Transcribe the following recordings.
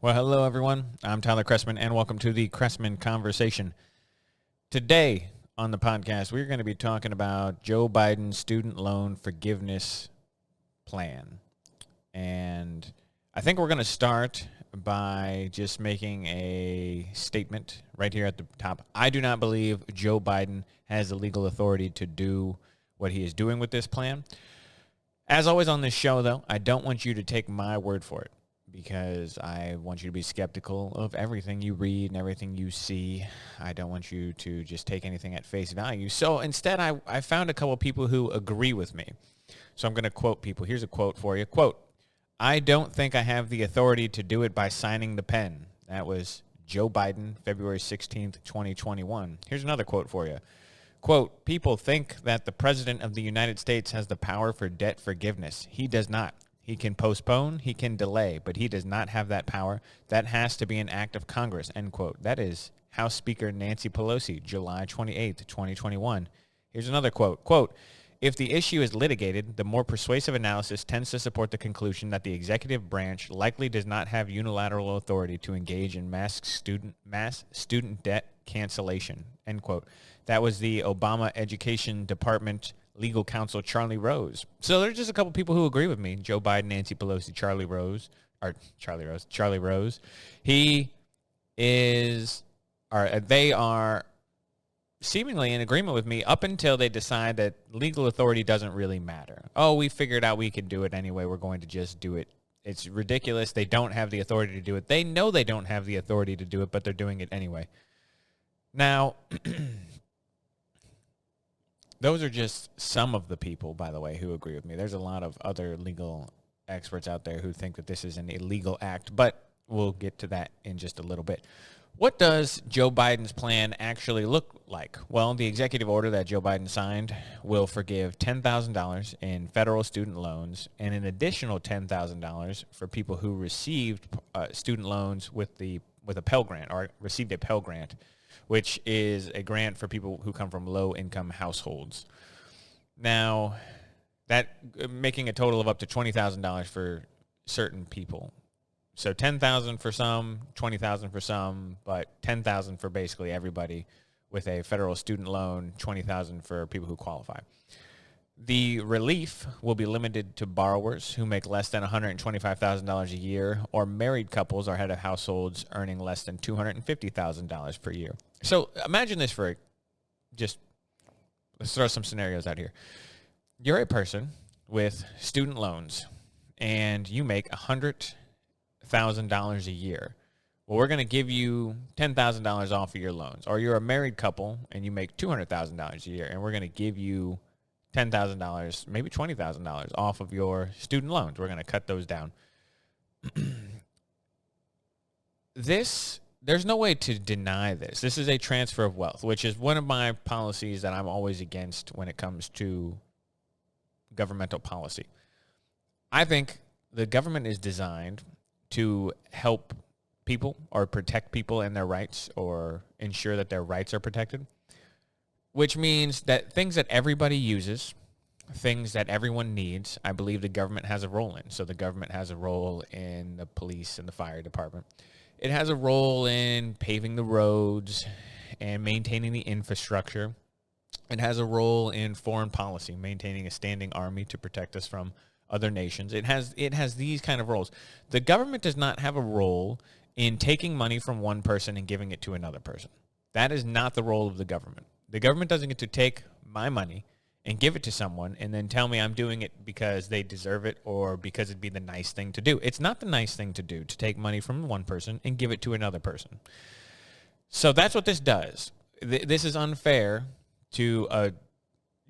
Well, hello, everyone. I'm Tyler Chrestman, and welcome to the Chrestman Conversation. Today on the podcast, we're going to be talking about Joe Biden's student loan forgiveness plan. And I think we're going to start by just making a statement right here at the top. I do not believe Joe Biden has the legal authority to do what he is doing with this plan. As always on this show, though, I don't want you to take my word for it, because I want you to be skeptical of everything you read and everything you see. I don't want you to just take anything at face value. So instead, I found a couple people who agree with me. So I'm going to quote people. Here's a quote for you. Quote, "I don't think I have the authority to do it by signing the pen." That was Joe Biden, February 16th, 2021. Here's another quote for you. Quote, "People think that the President of the United States has the power for debt forgiveness. He does not. He can postpone, he can delay, but he does not have that power. That has to be an act of Congress," end quote. That is House Speaker Nancy Pelosi, July 28th, 2021. Here's another quote. Quote, "If the issue is litigated, the more persuasive analysis tends to support the conclusion that the executive branch likely does not have unilateral authority to engage in mass student debt cancellation," end quote. That was the Obama Education Department legal counsel Charlie Rose. So there's just a couple people who agree with me. Joe Biden, Nancy Pelosi, Charlie Rose. They are seemingly in agreement with me up until they decide that legal authority doesn't really matter. Oh, we figured out we can do it anyway. We're going to just do it. It's ridiculous. They don't have the authority to do it. They know they don't have the authority to do it, but they're doing it anyway. Now, those are just some of the people, by the way, who agree with me. There's a lot of other legal experts out there who think that this is an illegal act, but we'll get to that in just a little bit. What does Joe Biden's plan actually look like? Well, the executive order that Joe Biden signed will forgive $10,000 in federal student loans and an additional $10,000 for people who received student loans with a Pell Grant or received a Pell Grant, which is a grant for people who come from low-income households. Now, that making a total of up to $20,000 for certain people. So $10,000 for some, $20,000 for some, but $10,000 for basically everybody with a federal student loan, $20,000 for people who qualify. The relief will be limited to borrowers who make less than $125,000 a year, or married couples or head of households earning less than $250,000 per year. So imagine this let's throw some scenarios out here. You're a person with student loans and you make $100,000 a year. Well, we're going to give you $10,000 off of your loans. Or you're a married couple and you make $200,000 a year, and we're going to give you $10,000, maybe $20,000 off of your student loans. We're going to cut those down. There's no way to deny this. This is a transfer of wealth, which is one of my policies that I'm always against when it comes to governmental policy. I think the government is designed to help people or protect people and their rights, or ensure that their rights are protected, which means that things that everybody uses, things that everyone needs, I believe the government has a role in. So the government has a role in the police and the fire department. It has a role in paving the roads and maintaining the infrastructure. It has a role in foreign policy, maintaining a standing army to protect us from other nations. It has these kind of roles. The government does not have a role in taking money from one person and giving it to another person. That is not the role of the government. The government doesn't get to take my money and give it to someone and then tell me I'm doing it because they deserve it or because it'd be the nice thing to do. It's not the nice thing to do to take money from one person and give it to another person. So that's what this does. This is unfair to a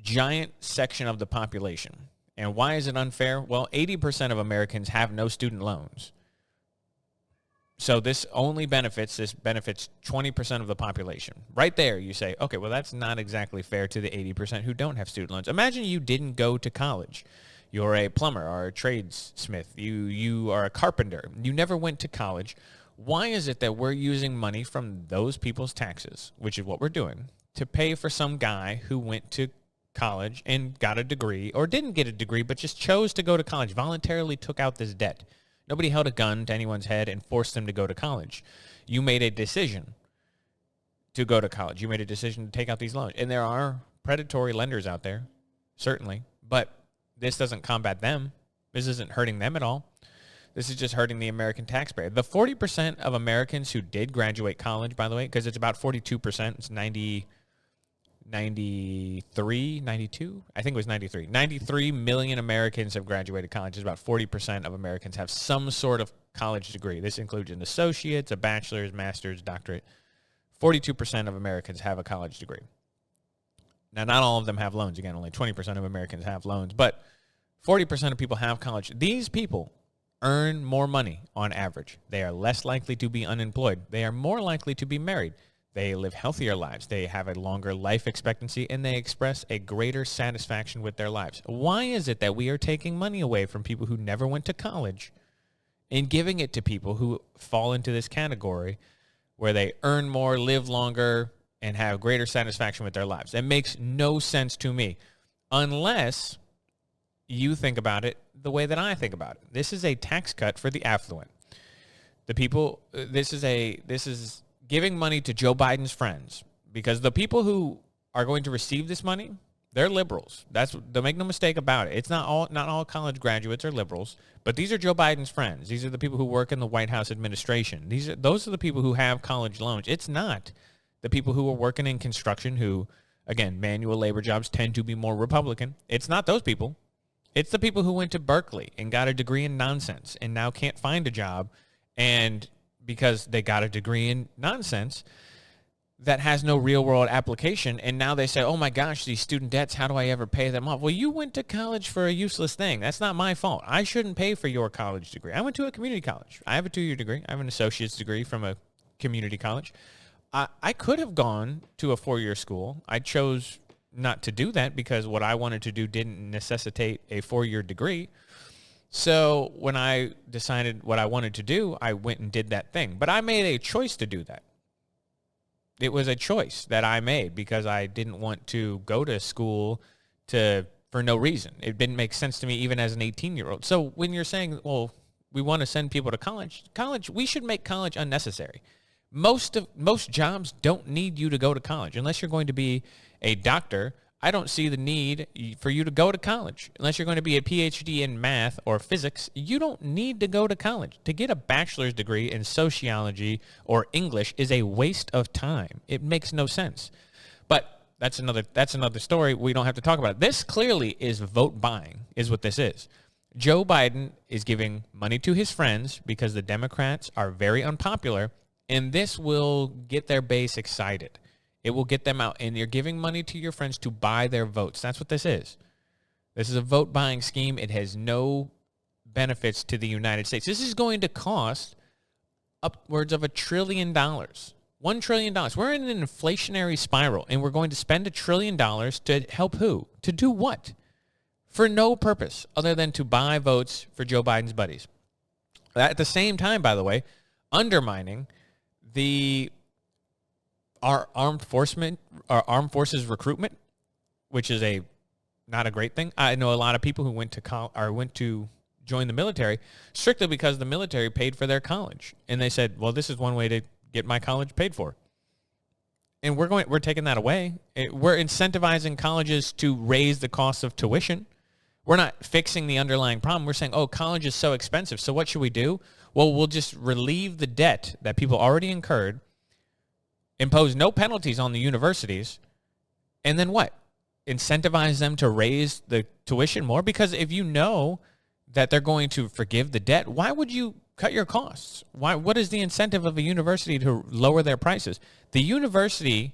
giant section of the population. And why is it unfair? Well, 80% of Americans have no student loans. So this benefits 20% of the population. Right there, you say, okay, well, that's not exactly fair to the 80% who don't have student loans. Imagine you didn't go to college. You're a plumber or a tradesmith. You are a carpenter. You never went to college. Why is it that we're using money from those people's taxes, which is what we're doing, to pay for some guy who went to college and got a degree, or didn't get a degree, but just chose to go to college, voluntarily took out this debt? Nobody held a gun to anyone's head and forced them to go to college. You made a decision to go to college. You made a decision to take out these loans. And there are predatory lenders out there, certainly, but this doesn't combat them. This isn't hurting them at all. This is just hurting the American taxpayer. The 40% of Americans who did graduate college, by the way, because it's about 42%, it's 93, 92? I think it was 93. 93 million Americans have graduated college. It's about 40% of Americans have some sort of college degree. This includes an associate's, a bachelor's, master's, doctorate. 42% of Americans have a college degree. Now, not all of them have loans. Again, only 20% of Americans have loans, but 40% of people have college. These people earn more money on average. They are less likely to be unemployed. They are more likely to be married. They live healthier lives. They have a longer life expectancy, and they express a greater satisfaction with their lives. Why is it that we are taking money away from people who never went to college and giving it to people who fall into this category where they earn more, live longer, and have greater satisfaction with their lives? It makes no sense to me unless you think about it the way that I think about it. This is a tax cut for the affluent. The people, this is giving money to Joe Biden's friends, because the people who are going to receive this money, they're liberals. Don't make no mistake about it. It's not all college graduates are liberals, but these are Joe Biden's friends. These are the people who work in the White House administration. Those are the people who have college loans. It's not the people who are working in construction who, again, manual labor jobs tend to be more Republican. It's not those people. It's the people who went to Berkeley and got a degree in nonsense and now can't find a job, and because they got a degree in nonsense that has no real-world application, and now they say, oh my gosh, these student debts, how do I ever pay them off? Well, you went to college for a useless thing. That's not my fault. I shouldn't pay for your college degree. I went to a community college. I have a 2-year degree. I have an associate's degree from a community college. I could have gone to a 4-year school. I chose not to do that because what I wanted to do didn't necessitate a 4-year degree. So when I decided what I wanted to do, I went and did that thing. But I made a choice to do that. It was a choice that I made because I didn't want to go to school for no reason. It didn't make sense to me even as an 18-year-old. So when you're saying, well, we want to send people to college, we should make college unnecessary. Most jobs don't need you to go to college unless you're going to be a doctor. I don't see the need for you to go to college. Unless you're going to be a PhD in math or physics, you don't need to go to college. To get a bachelor's degree in sociology or English is a waste of time. It makes no sense. But that's another story. We don't have to talk about it. This clearly is vote buying, is what this is. Joe Biden is giving money to his friends because the Democrats are very unpopular, and this will get their base excited. It will get them out, and you're giving money to your friends to buy their votes. That's what this is. This is a vote-buying scheme. It has no benefits to the United States. This is going to cost upwards of $1 trillion. $1 trillion. We're in an inflationary spiral, and we're going to spend $1 trillion to help who? To do what? For no purpose other than to buy votes for Joe Biden's buddies. At the same time, by the way, undermining our armed forces recruitment, which is not a great thing. I know a lot of people who went to join the military strictly because the military paid for their college, and they said, "Well, this is one way to get my college paid for." And we're taking that away. We're incentivizing colleges to raise the cost of tuition. We're not fixing the underlying problem. We're saying, "Oh, college is so expensive, so what should we do?" Well, we'll just relieve the debt that people already incurred, impose no penalties on the universities, and then what? Incentivize them to raise the tuition more? Because if you know that they're going to forgive the debt, why would you cut your costs? What is the incentive of a university to lower their prices? The university,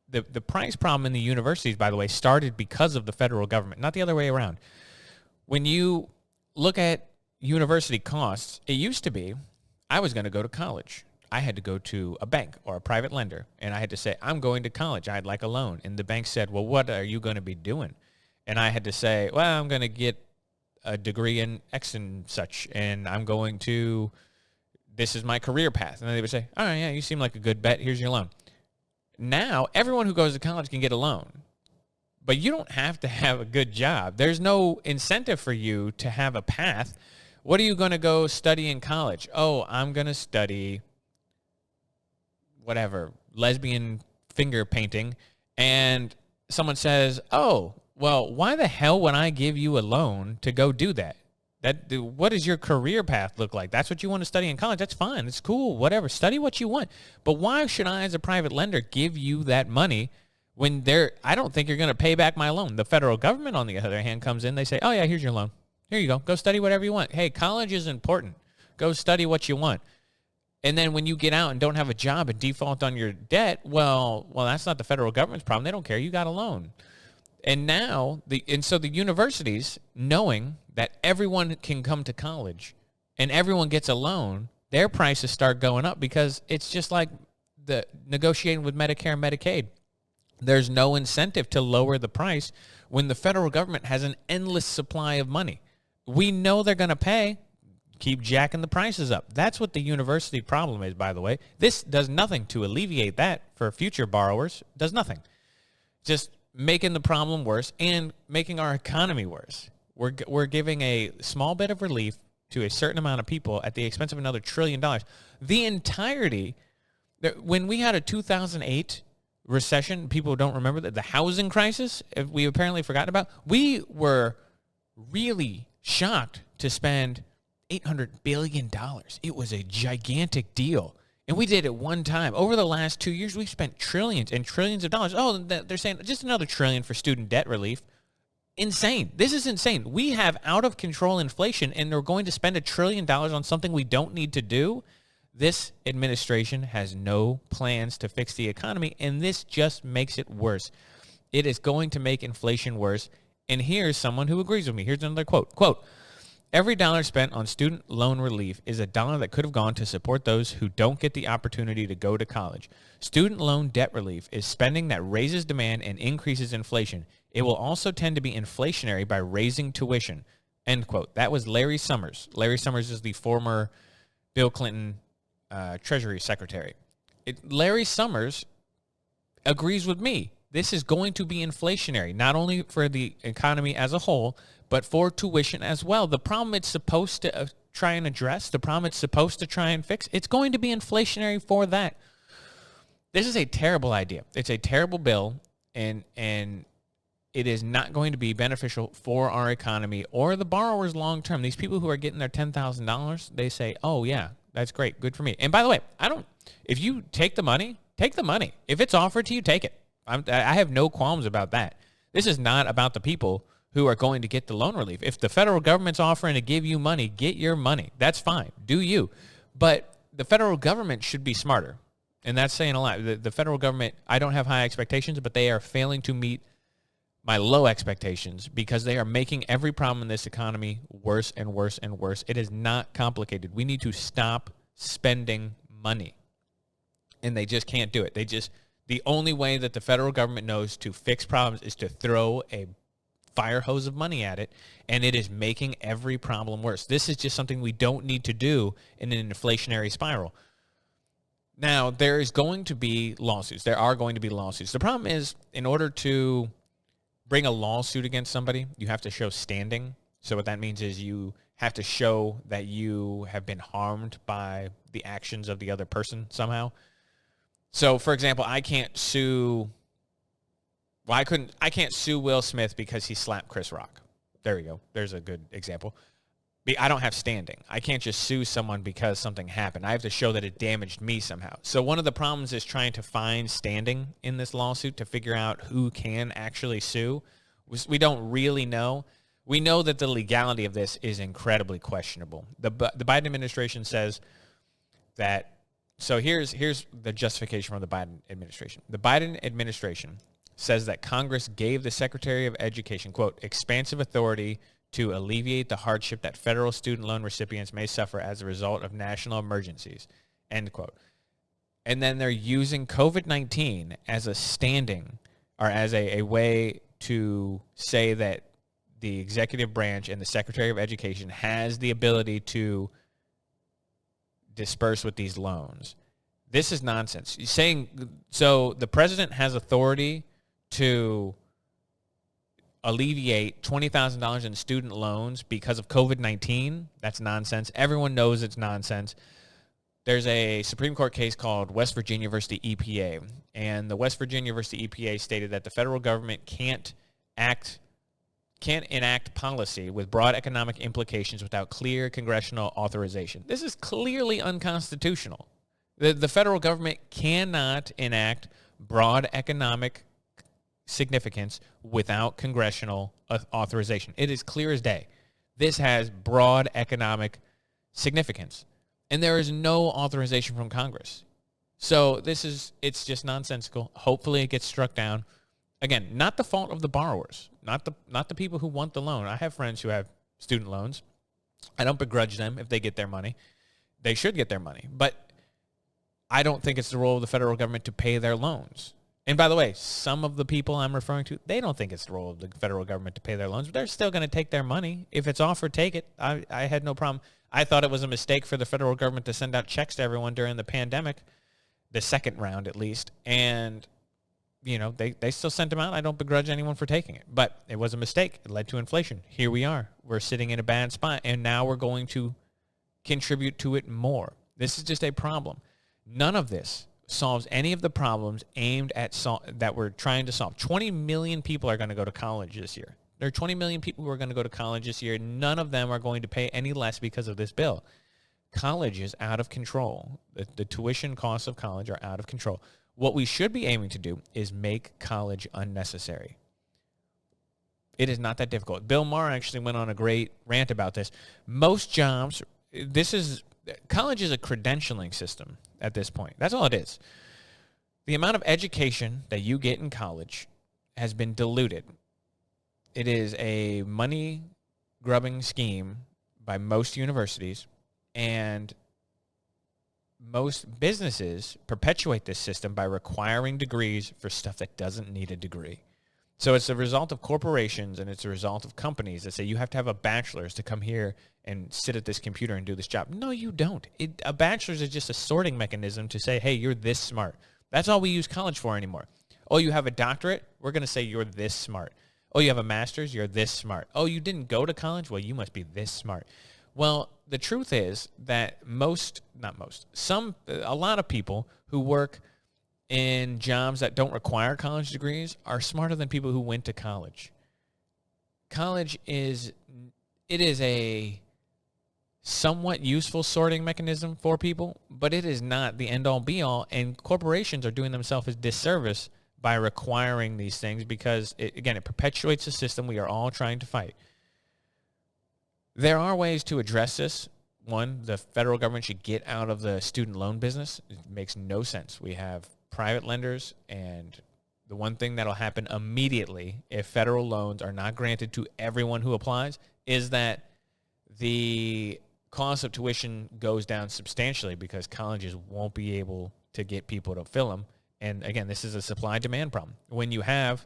the price problem in the universities, by the way, started because of the federal government, not the other way around. When you look at university costs, it used to be, I was going to go to college. I had to go to a bank or a private lender, and I had to say, I'm going to college. I'd like a loan. And the bank said, well, what are you going to be doing? And I had to say, well, I'm going to get a degree in X and such, and this is my career path. And then they would say, all right, yeah, you seem like a good bet. Here's your loan. Now, everyone who goes to college can get a loan, but you don't have to have a good job. There's no incentive for you to have a path. What are you going to go study in college? Oh, I'm going to study whatever, lesbian finger painting. And someone says, oh, well, why the hell would I give you a loan to go do that? What does your career path look like? That's what you want to study in college. That's fine. It's cool. Whatever. Study what you want. But why should I, as a private lender, give you that money when I don't think you're going to pay back my loan? The federal government, on the other hand, comes in. They say, oh, yeah, here's your loan. Here you go. Go study whatever you want. Hey, college is important. Go study what you want. And then when you get out and don't have a job and default on your debt, well, that's not the federal government's problem. They don't care. You got a loan. And now, so the universities, knowing that everyone can come to college and everyone gets a loan, their prices start going up because it's just like the negotiating with Medicare and Medicaid. There's no incentive to lower the price when the federal government has an endless supply of money. We know they're going to pay. Keep jacking the prices up. That's what the university problem is, by the way. This does nothing to alleviate that for future borrowers. Does nothing. Just making the problem worse and making our economy worse. We're giving a small bit of relief to a certain amount of people at the expense of another $1 trillion. The entirety, when we had a 2008 recession, people don't remember that, the housing crisis we apparently forgotten about, we were really shocked to spend $800 billion. It was a gigantic deal. And we did it one time. Over the last 2 years, we've spent trillions and trillions of dollars. Oh, they're saying just another $1 trillion for student debt relief. Insane. This is insane. We have out of control inflation, and they're going to spend $1 trillion on something we don't need to do. This administration has no plans to fix the economy, and this just makes it worse. It is going to make inflation worse. And here's someone who agrees with me. Here's another quote. Quote, every dollar spent on student loan relief is a dollar that could have gone to support those who don't get the opportunity to go to college. Student loan debt relief is spending that raises demand and increases inflation. It will also tend to be inflationary by raising tuition. End quote. That was Larry Summers. Larry Summers is the former Bill Clinton Treasury Secretary. Larry Summers agrees with me. This is going to be inflationary, not only for the economy as a whole, but for tuition as well. The problem it's supposed to try and address, the problem it's supposed to try and fix, it's going to be inflationary for that. This is a terrible idea. It's a terrible bill, and it is not going to be beneficial for our economy or the borrowers long term. These people who are getting their $10,000, they say, oh, yeah, that's great. Good for me. And by the way, if you take the money, take the money. If it's offered to you, take it. I have no qualms about that. This is not about the people who are going to get the loan relief. If the federal government's offering to give you money, get your money. That's fine. Do you. But the federal government should be smarter. And that's saying a lot. The federal government, I don't have high expectations, but they are failing to meet my low expectations because they are making every problem in this economy worse and worse and worse. It is not complicated. We need to stop spending money. And they just can't do it. The only way that the federal government knows to fix problems is to throw a fire hose of money at it, and it is making every problem worse. This is just something we don't need to do in an inflationary spiral. Now, there is going to be lawsuits. There are going to be lawsuits. The problem is, in order to bring a lawsuit against somebody, you have to show standing. So what that means is you have to show that you have been harmed by the actions of the other person somehow. So, for example, I can't sue Will Smith because he slapped Chris Rock. There we go. There's a good example. I don't have standing. I can't just sue someone because something happened. I have to show that it damaged me somehow. So one of the problems is trying to find standing in this lawsuit to figure out who can actually sue. We don't really know. We know that the legality of this is incredibly questionable. The Biden administration says that. So here's the justification from the Biden administration. The Biden administration says that Congress gave the Secretary of Education, quote, expansive authority to alleviate the hardship that federal student loan recipients may suffer as a result of national emergencies, end quote. And then they're using COVID-19 as a standing or as a way to say that the executive branch and the Secretary of Education has the ability to disperse with these loans. This is nonsense. You're saying, so the president has authority to alleviate $20,000 in student loans because of COVID-19. That's nonsense. Everyone knows it's nonsense. There's a Supreme Court case called West Virginia versus the EPA, and the West Virginia versus the EPA stated that the federal government can't enact policy with broad economic implications without clear congressional authorization. This is clearly unconstitutional. The federal government cannot enact broad economic significance without congressional authorization. It is clear as day. This has broad economic significance, and there is no authorization from Congress. So it's just nonsensical. Hopefully it gets struck down. Again, not the fault of the borrowers, not the people who want the loan. I have friends who have student loans. I don't begrudge them if they get their money. They should get their money, but I don't think it's the role of the federal government to pay their loans. And by the way, some of the people I'm referring to, they don't think it's the role of the federal government to pay their loans, but they're still going to take their money. If it's offered, take it. I had no problem. I thought it was a mistake for the federal government to send out checks to everyone during the pandemic, the second round at least, and they still sent them out. I don't begrudge anyone for taking it, but it was a mistake. It led to inflation. Here we are. We're sitting in a bad spot, and now we're going to contribute to it more. This is just a problem. None of this solves any of the problems aimed at that we're trying to solve. 20 million people are going to go to college this year. There are 20 million people who are going to go to college this year. None of them are going to pay any less because of this bill. College is out of control. The tuition costs of college are out of control. What we should be aiming to do is make college unnecessary. It is not that difficult. Bill Maher actually went on a great rant about this. Most jobs, college is a credentialing system at this point. That's all it is. The amount of education that you get in college has been diluted. It is a money-grubbing scheme by most universities, and most businesses perpetuate this system by requiring degrees for stuff that doesn't need a degree. So it's a result of corporations, and it's a result of companies that say you have to have a bachelor's to come here and sit at this computer and do this job. No, you don't. A bachelor's is just a sorting mechanism to say, hey, you're this smart. That's all we use college for anymore. Oh, you have a doctorate? We're going to say you're this smart. Oh, you have a master's? You're this smart. Oh, you didn't go to college? Well, you must be this smart. Well, the truth is that a lot of people who work in jobs that don't require college degrees are smarter than people who went to college. College is a somewhat useful sorting mechanism for people, but it is not the end-all be-all, and corporations are doing themselves a disservice by requiring these things because, it perpetuates a system we are all trying to fight. There are ways to address this. One, the federal government should get out of the student loan business. It makes no sense. We have private lenders, and the one thing that'll happen immediately if federal loans are not granted to everyone who applies is that the cost of tuition goes down substantially because colleges won't be able to get people to fill them. And again, this is a supply-demand problem. When you have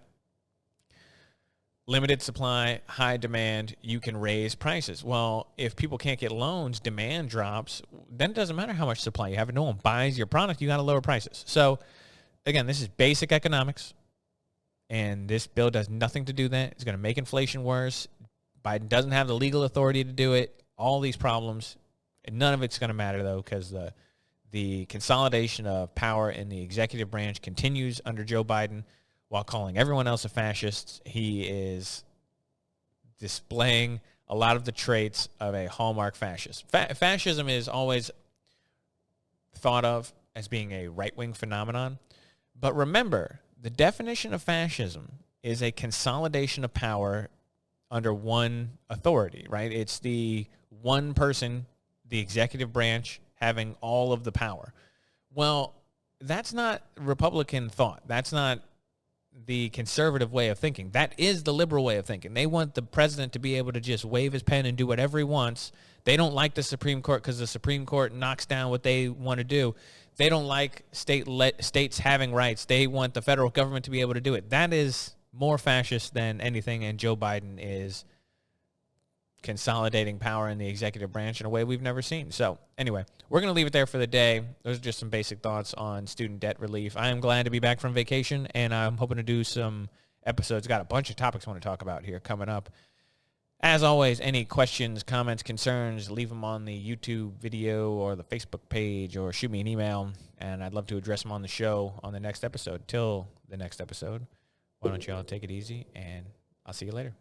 limited supply, high demand, you can raise prices. Well, if people can't get loans, demand drops. Then it doesn't matter how much supply you have. If no one buys your product, you got to lower prices. So, again, this is basic economics, and this bill does nothing to do that. It's going to make inflation worse. Biden doesn't have the legal authority to do it. All these problems, and none of it's going to matter, though, because the consolidation of power in the executive branch continues under Joe Biden. While calling everyone else a fascist, he is displaying a lot of the traits of a hallmark fascist. Fascism is always thought of as being a right-wing phenomenon. But remember, the definition of fascism is a consolidation of power under one authority, right? It's the one person, the executive branch, having all of the power. Well, that's not Republican thought. That's not the conservative way of thinking. That is the liberal way of thinking. They want the president to be able to just wave his pen and do whatever he wants. They don't like the Supreme Court because the Supreme Court knocks down what they want to do. They don't like states having rights. They want the federal government to be able to do it. That is more fascist than anything, and Joe Biden is consolidating power in the executive branch in a way we've never seen. So anyway, we're going to leave it there for the day. Those are just some basic thoughts on student debt relief. I am glad to be back from vacation, and I'm hoping to do some episodes. Got a bunch of topics I want to talk about here coming up. As always, any questions, comments, concerns, leave them on the YouTube video or the Facebook page, or shoot me an email, and I'd love to address them on the show on the next episode. Till the next episode, why don't you all take it easy, and I'll see you later.